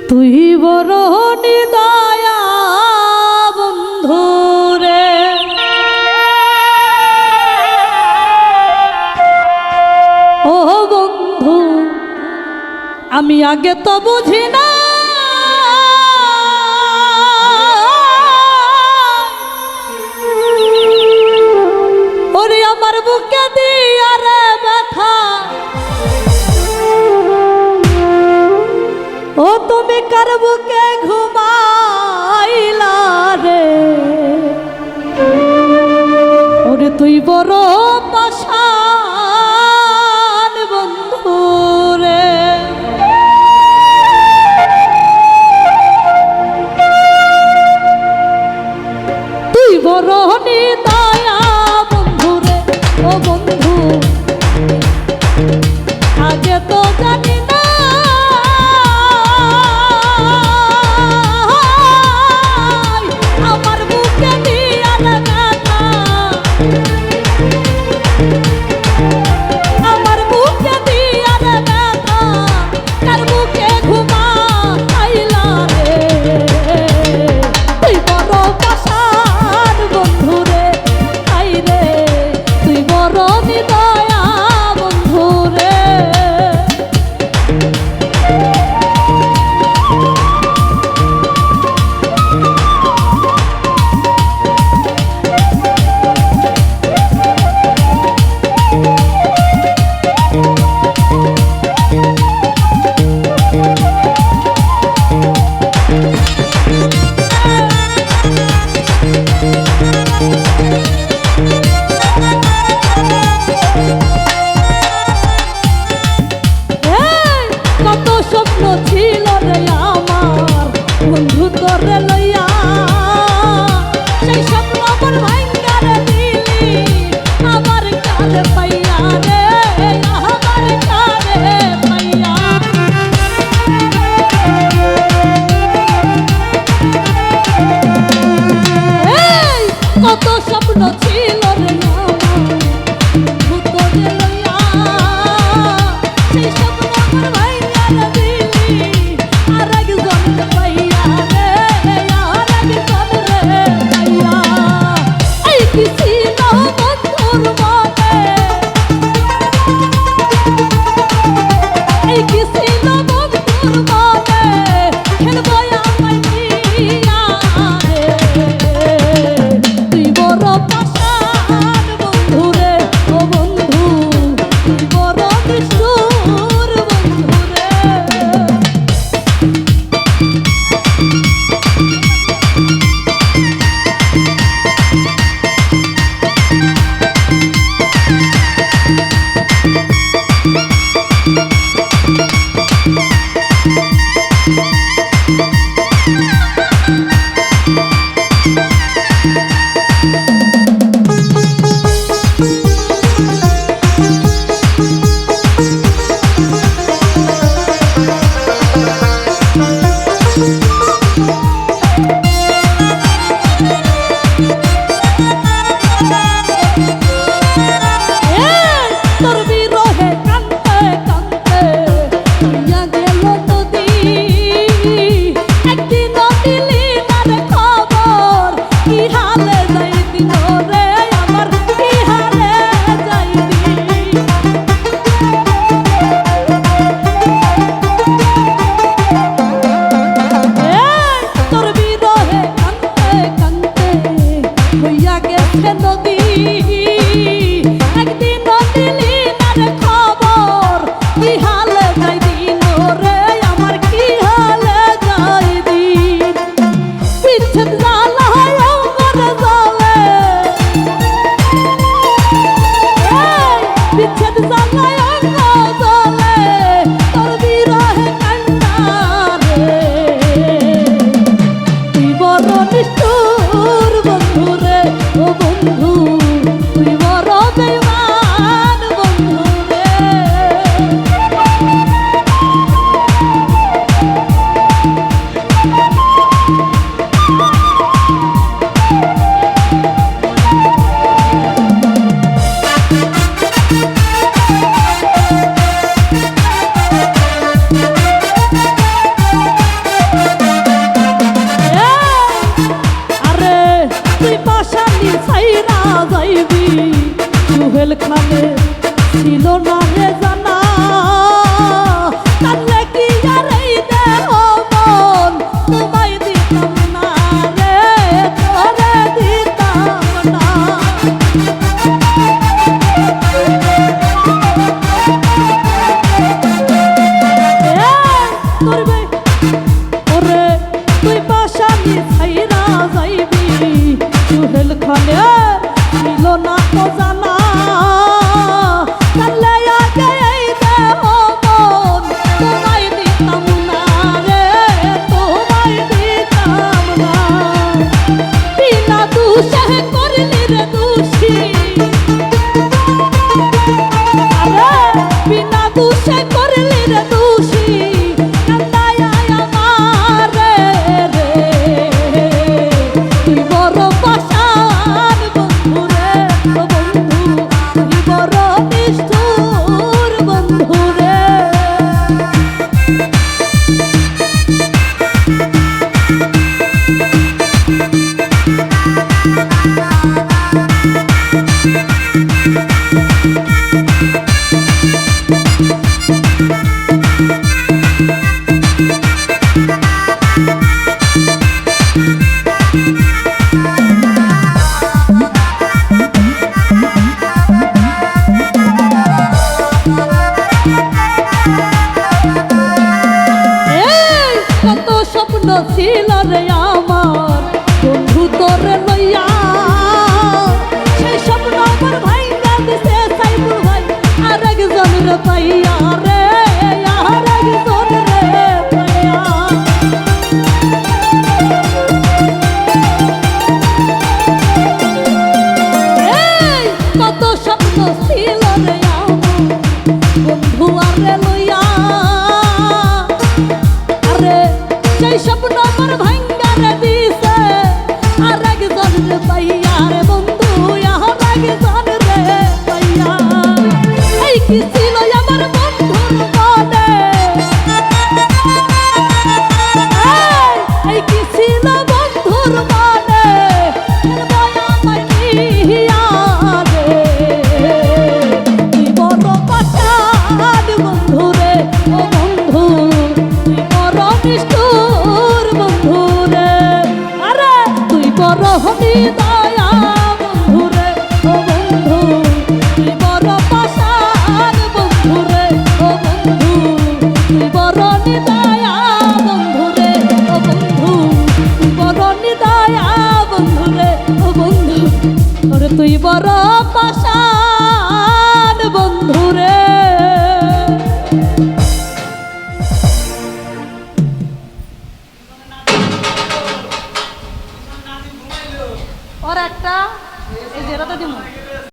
তুই বড় নিদয়া বন্ধু রে, ও বন্ধু আমি আগে তো বুঝি না, ওরে আমার বুকে দিয়া রে ব্যথা, ও তুমি কার বুকে ঘুমাইলা রে, ওরে তুই বড় পাষাণ বন্ধু রে। তুই বড় নিদয়া বন্ধু রে, ও বন্ধু আগে তো জানি না, ছিল রে আমার বন্ধু তোরে লইয়া সেই স্বপ্ন আমার ভাইঙ্গা দিছে সাইফুল ভাই আর একজন রে পাইয়া রে আর একজন রে পাইয়া এই কত স্বপ্ন ছিল রে আমার বন্ধু আরে লইয়া আরে সেই স্বপ্ন আমার ভাঙ্গা রে দিছে আর একজন রে পাইয়া রে বন্ধু আর একজন রে পাইয়া এই কি ছিল আমার বন্ধুর মনে এই কি ছিল বন্ধুর মনে দয়া মাইয়া রে তুই বড় পাশান বন্ধু রে ও বন্ধু তুই বড় নিষ্ঠুর বন্ধু রে আরে তুই বড় হবি দয়া বন্ধু রে ও বন্ধু তুই বড় পাশান বন্ধু রে ও বন্ধু তুই বড় নিদয়া বন্ধু রে ও বন্ধু তুই বড় নিদয়া বন্ধু রে ও বন্ধু ওরে তুই বড় পাশা